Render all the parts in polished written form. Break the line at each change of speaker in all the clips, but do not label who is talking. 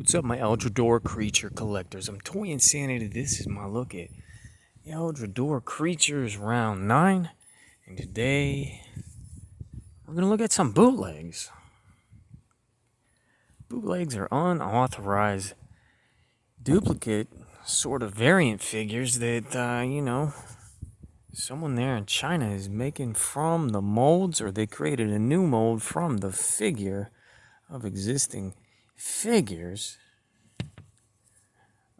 What's up, my Eldrador creature collectors? I'm Toy Insanity. This is my look at Eldrador creatures round 9. And today, we're going to look at some bootlegs. Bootlegs are unauthorized duplicate sort of variant figures that, someone there in China is making from the molds, or they created a new mold from the figure of existing figures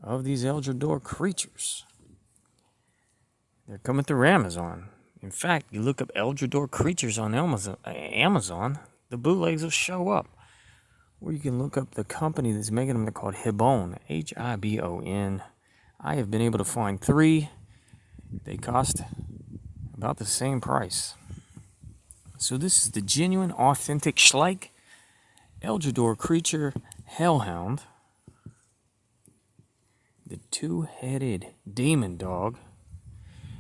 of these Eldrador creatures. They're coming through Amazon. In fact, you look up Eldrador creatures on Amazon, the bootlegs will show up. Or you can look up the company that's making them. They're called Hibon, Hibon. I have been able to find 3. They cost about the same price. So this is the genuine, authentic Schleich Eldrador creature Hellhound. The 2-headed demon dog.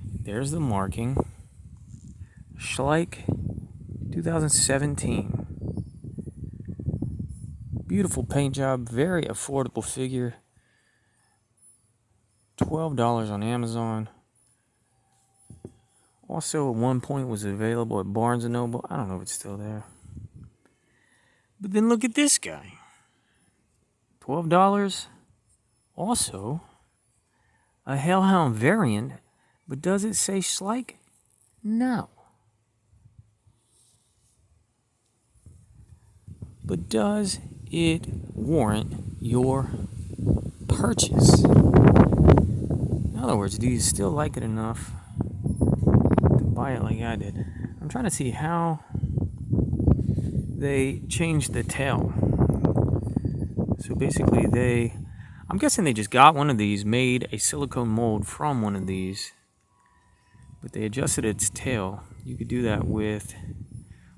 There's the marking. Schleich 2017. Beautiful paint job, very affordable figure. $12 on Amazon. Also, at one point was available at Barnes & Noble. I don't know if it's still there. But then look at this guy. $12. Also, a Hellhound variant, but does it say Schleich? No. But does it warrant your purchase? In other words, do you still like it enough to buy it like I did? I'm trying to see how they changed the tail. So basically I'm guessing they just got one of these, made a silicone mold from one of these, but they adjusted its tail. You could do that with,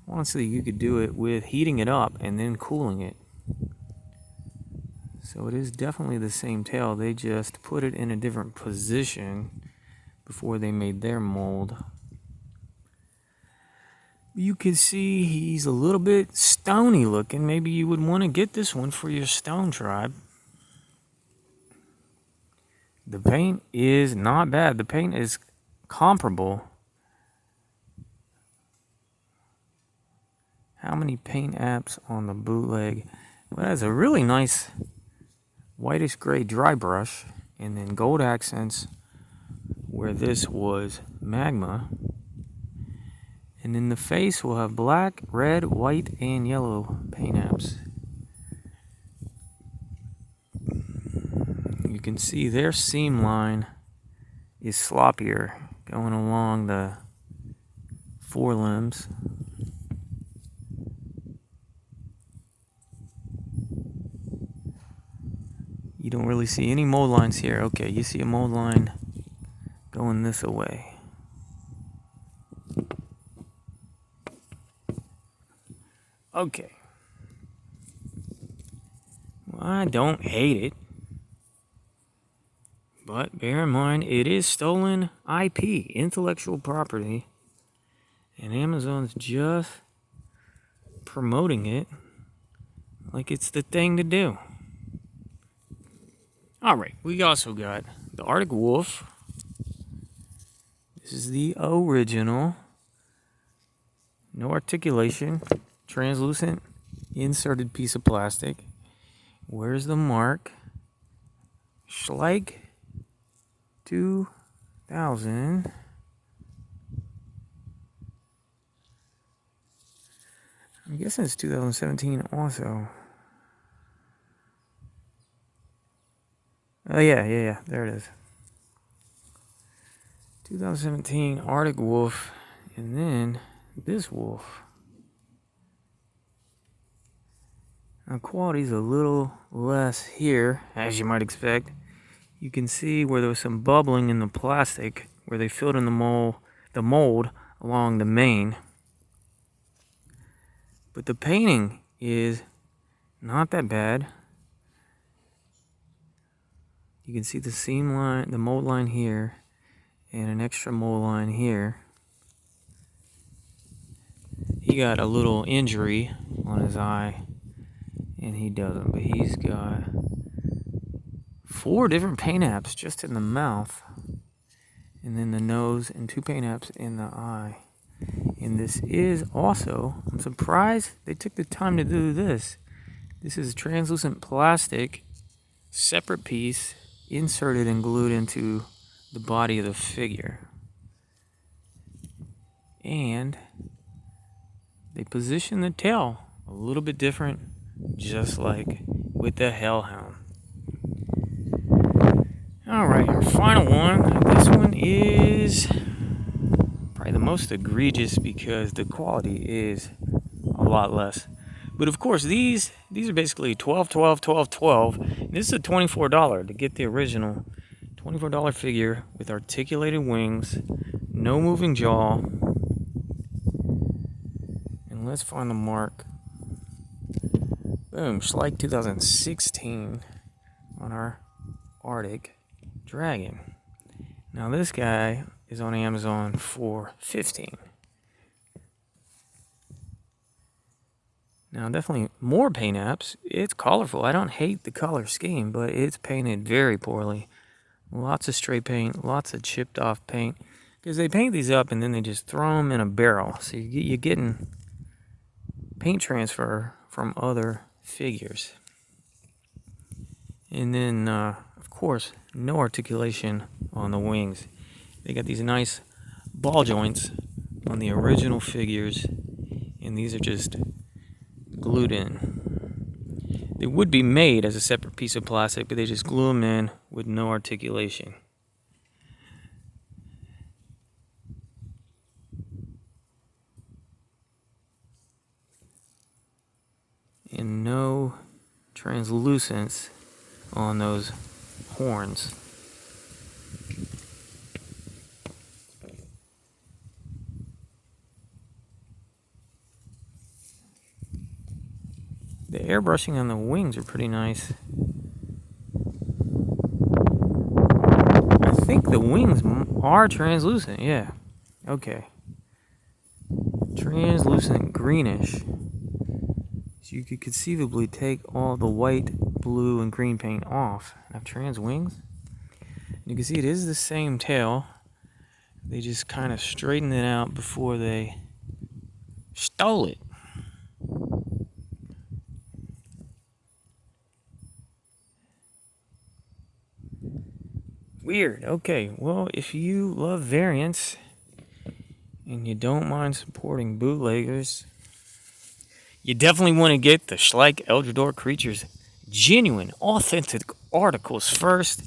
honestly, you could do it with heating it up and then cooling it. So it is definitely the same tail. They just put it in a different position before they made their mold. You can see he's a little bit stony looking. Maybe you would want to get this one for your stone tribe. The paint is not bad. The paint is comparable. How many paint apps on the bootleg? Well, it has a really nice whitish gray dry brush, and then gold accents where this was magma. And then the face will have black, red, white, and yellow paint apps. You can see their seam line is sloppier going along the forelimbs. You don't really see any mold lines here. Okay, you see a mold line going this way. Okay. Well, I don't hate it. But bear in mind, it is stolen IP, intellectual property. And Amazon's just promoting it like it's the thing to do. Alright, we also got the Arctic Wolf. This is the original. No articulation. Translucent, inserted piece of plastic. Where's the mark? Schleich 2000. I'm guessing it's 2017 also. Oh, yeah, there it is. 2017 Arctic Wolf, and then this wolf. Now, quality's a little less here, as you might expect. You can see where there was some bubbling in the plastic, where they filled in the mold along the mane. But the painting is not that bad. You can see the seam line, the mold line here, and an extra mold line here. He got a little injury on his eye, and he doesn't. But he's got 4 different paint apps just in the mouth, and then the nose, and 2 paint apps in the eye. And this is also, I'm surprised they took the time to do this. This is translucent plastic, separate piece, inserted and glued into the body of the figure. And they position the tail a little bit different, just like with the Hellhound. Alright, our final one. This one is probably the most egregious because the quality is a lot less. But of course, these are basically 12, 12, 12, 12. This is a $24 to get the original $24 figure with articulated wings, no moving jaw. And let's find the mark. Boom, Schleich 2016 on our Arctic Dragon. Now this guy is on Amazon for $15. Now definitely more paint apps. It's colorful. I don't hate the color scheme, but it's painted very poorly. Lots of stray paint, lots of chipped off paint. Because they paint these up and then they just throw them in a barrel. So you're getting paint transfer from other figures. And then, of course, no articulation on the wings. They got these nice ball joints on the original figures, and these are just glued in. They would be made as a separate piece of plastic, but they just glue them in with no articulation. And no translucence on those horns. The airbrushing on the wings are pretty nice. I think the wings are translucent, yeah. Okay. Translucent greenish. So you could conceivably take all the white, blue, and green paint off and have trans wings. And you can see it is the same tail. They just kind of straightened it out before they stole it. Weird. Okay, well, if you love variants and you don't mind supporting bootleggers, you definitely want to get the Schleich Eldrador Creatures genuine, authentic articles first.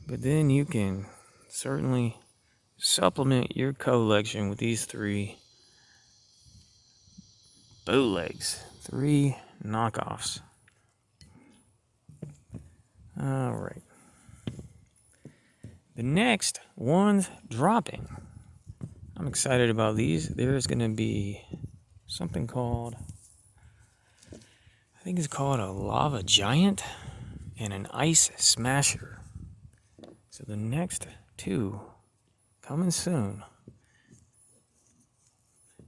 But then you can certainly supplement your collection with these 3 bootlegs, 3 knockoffs. Alright. The next one's dropping. I'm excited about these. There's going to be something called, I think it's called a lava giant and an ice smasher. So the next 2 coming soon.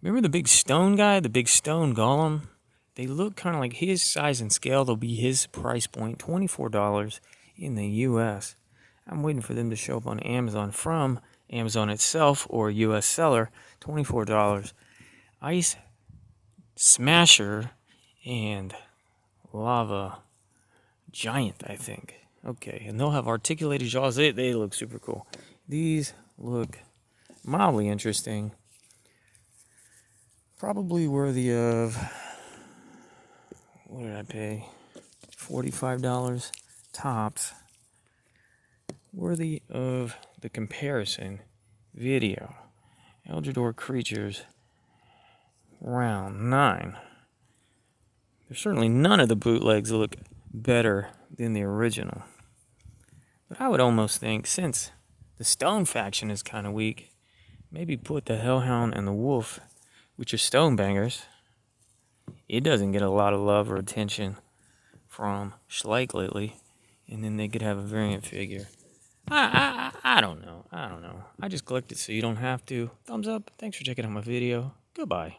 Remember the big stone guy, the big stone golem? They look kind of like his size and scale. They'll be his price point, $24 in the US. I'm waiting for them to show up on Amazon from Amazon itself or a US seller, $24. Ice Smasher and Lava Giant, I think. Okay, and they'll have articulated jaws. They look super cool. These look mildly interesting. Probably worthy of, what did I pay? $45 tops. Worthy of the comparison video. Eldrador Creatures round 9. There's certainly none of the bootlegs that look better than the original. But I would almost think, since the Stone faction is kind of weak, maybe put the Hellhound and the Wolf, which are stone bangers. It doesn't get a lot of love or attention from Schleich lately. And then they could have a variant figure. I don't know. I just collect it so you don't have to. Thumbs up. Thanks for checking out my video. Goodbye.